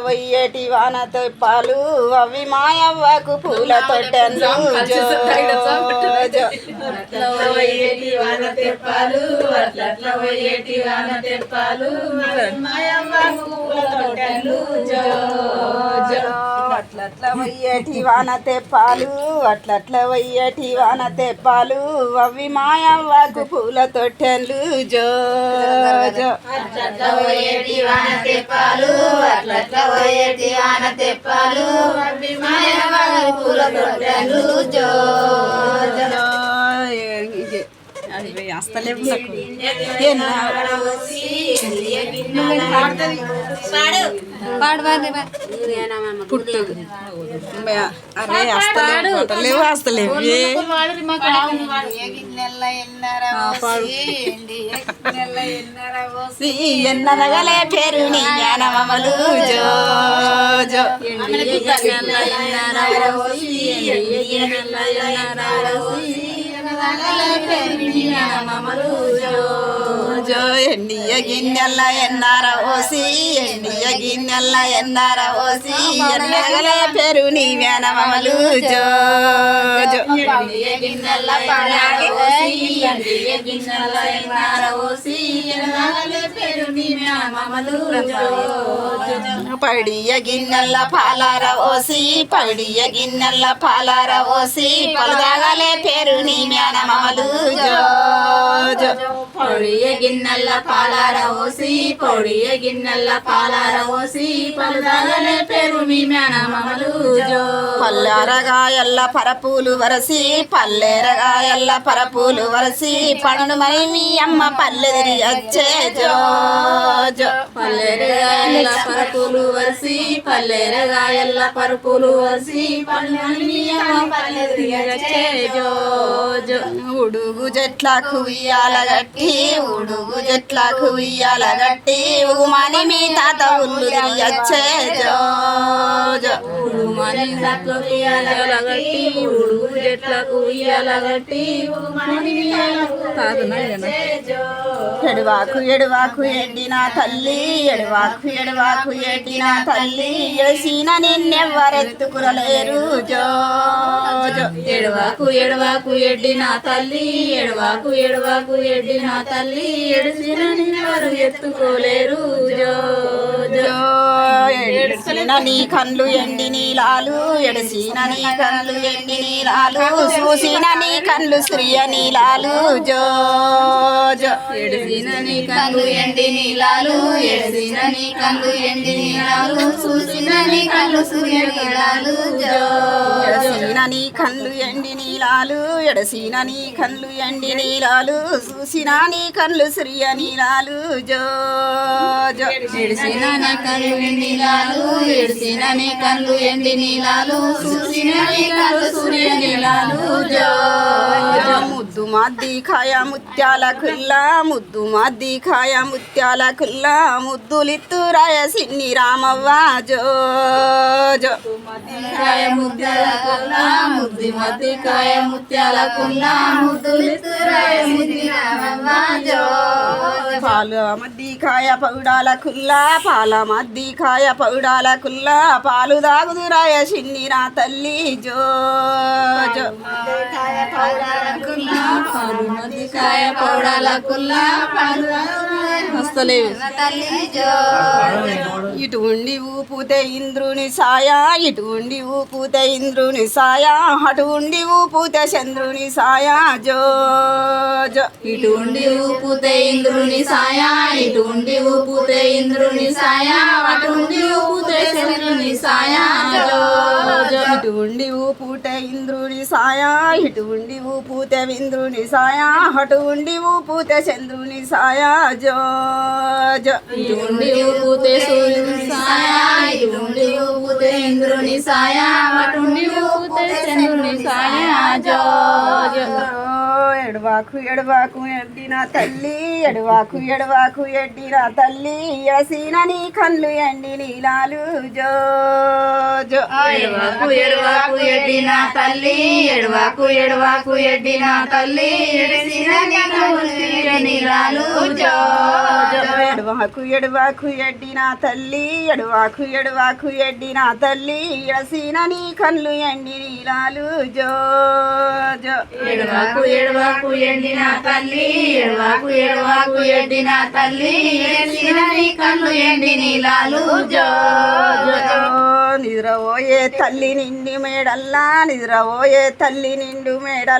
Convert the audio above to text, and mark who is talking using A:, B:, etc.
A: వయ్యేటి వానతో పాలు అవి మాయవ్వకు పూల తొట్టెన్లు
B: వయ్యేటి వాన తెప్పాలు అట్లట్ల వయ్యేటి వాన తెప్పాలు మాయవ్వకు పూల తొట్టెన్లు
A: అట్లట్ల వయ్యేటి వాన తెప్పాలు అట్లట్ల వయ్యేటి వాన తెప్పాలు అవి మాయవ్వకు పూల తొట్టెన్లు జో జో
B: అట్లట్ల వయ్యేటి వాన తెప్పాలు అట్లట్ల వయ్యేటి వాన తెప్పాలు అవి మాయవ్వకు పూల తొట్టెన్లు జో జో
A: అస్తలేవు పుట్టు అరే అస్తలేవు అస్తలేవు ఎన్ననగలే పేరు నీ జ్ఞానమలు జో జో జో ఎండియ గిన్నెల్ల ఎన్నార ఓసి ఎండియ గిన్నెల్ల ఎన్నార ఓసి ఎన్నగలే పేరు నీ వ్యానమలు జో జో
B: గిన్నెల పాడాలి గిన్నెల ఎన్నార ఓసి ఎన్నగలే పేరు నీ వ్యానమలు
A: పడియ గిన్నెల్ల పాలార ఓసి పడియ గిన్నెల్ల పాలార ఓసి పలదాగలే పేరు నీ మ్యానమలు జో జో
B: పొడియ గిన్నెల పాలార ఓసి పొడియ గిన్నెల పాలార ఓసి పలుదాగలే పేరు మీ మేనమలు జో
A: పల్లెరగాయల్ల పరపూలు వరసి పల్లెరగాయల్ల పరపూలు వరసి పండు మరి మీ అమ్మ పల్లెదిరి వచ్చే జో జో
B: పల్లెరగాయల పరపులు వరసి పల్లెరగాయల పరుపులు వరసి పండు మరి మీ అమ్మ పల్లెదిరి వచ్చే జో జో
A: ఉడుగు చెట్లకు ఉయ్యాల గట్టి ఉడుగు చెట్లకు ఉయ్యాల గట్టి ఉగుమని మీ తాత ఉల్లు తిరిగచ్చే జో జో
B: ఉడుమని చెట్లకు ఉయ్యాల గట్టి ఉడుగు చెట్లకు ఉయ్యాల గట్టి ఉగుమని మీ తాత జో
A: ఎడువాకు ఎడువాకు ఎడ్డిన తల్లి ఎడువాకు ఎడువాకు ఎడ్డిన తల్లి ఎడసిన నిన్నెవ్వరెత్తుకురలేరు జో జో
B: ఎడవాకు ఎడవాకు ఎడ్డిన తల్లి ఎడవాకు ఎడవాకు ఎడ్డిన తల్లి ఎడిసిన నిన్నెవరు ఎత్తుకోలేరు జో జో
A: ఎడిసిన నీ కళ్ళు ఎండి నీలాలు ఎడిసిన నీ కళ్ళు ఎండి నీలాలు చూసిన నీ కళ్ళు శ్రీయ నీలాలు జో జో
B: ఎడిసిన నీ కళ్ళు ఎండి నీలాలు ఎడిసిన నీ కళ్ళు ఎండి నీలాలు చూసిన నీ కళ్ళు సూర్య నీలాలు జో
A: ఎడసిన నీ కళ్ళు ఎండి నీలాలు ఎడసిన నీ కళ్ళు ఎండి నీలాలు చూసిన నీ కళ్ళు శ్రీయ నీలాలు జో జో
B: ఎడిసిన నీ కళ్ళు ఎండి నీలాలు ఎడిసిన నీ కళ్ళు ఎండి నీలాలు చూసిన నీ కళ్ళు సూర్య నీలాలు జో జో
A: ముద్దు మద్ది ఖాయ ముత్యాల కుల్లా ముద్దు మద్ది ఖాయ ముత్యాల కుల్లా ముద్దులిత్తు రాయ సిన్ని రామవ్వ జో జో
B: కాయ ముత్యాల కుల్లా ముద్ది మద్ది కాయ ముత్యాల కుల్లా ముద్దులిత్తురాయ సిన్ని రామవ్వ జో
A: పాల మద్ది కాయ పౌడాల కుల్లా పాల మద్ది కాయ పౌడాల కుల్లా పాలు దాగుదురాయ సిన్ని రా తల్లి జో జో
B: కాయ పౌడాల కుల్లా పాలు మద్ది కాయ పౌడాల కుల్లా పాలు
A: వస్తలేవు
B: తల్లి జో
A: ఇటు ఉండి ఊపుతే ఇంద్రుని సాయ ఇటు ఉండి ఊపుతే ఇంద్రుని సాయ అటు ఉండి ఊపుతే చంద్రుని సాయ జో జో
B: ఇటు ఉండి ఊపుతే ఇంద్రుని సాయ ఇటు ఉండి ఊపుతే ఇంద్రుని సాయ అటు ఉండి ఊపుతే చంద్రుని సాయ జో జో
A: ఇటు ఉండి ఊపుతే ఇంద్రుని సాయ ఇటు ఉండి ఊపుతే ఇంద్రుని సాయ అటు ఉండి ఊపుతే చంద్రుని సాయ జో జో
B: ఇటు ఉండి ఊపుతే సూర్యుని సాయ ఇటు ఉండి ఊపుతే ఇంద్రుని సాయ అటు ఉండి ఊపుతే చంద్రుని సాయ జో జో
A: ఎడవాకు ఎడవాకు ఎడ్డిన తల్లి ఎడవాకు ఎడవాకు ఎడ్డిన తల్లి ఎడసిన నీ కళ్ళు ఎండి నీలాలు జో జో
B: ఎడవాకు ఎడవాకు ఎడ్డిన తల్లి ఎడవాకు ఎడవాకు ఎడ్డిన తల్లి ఎడసిన నీలాలు జో
A: ఎడవాకు ఎడవాకు ఎడ్డిన తల్లి ఎడవాకు ఎడవాకు ఎడ్డిన తల్లి ఎడసిన నీ కళ్ళు ఎండి నీలాలు జో జో
B: ఎడవాకు ఎడవాకు ఎండిన తల్లి ఎడవాకు ఎడవాకు ఎండిన తల్లి ఎడసిన నీ కళ్ళు ఎండి నీలాలు జో జో
A: నిద్రపోయే తల్లి నిండి మేడల్లా నిద్రపోయే తల్లి నిండు మేడల్లా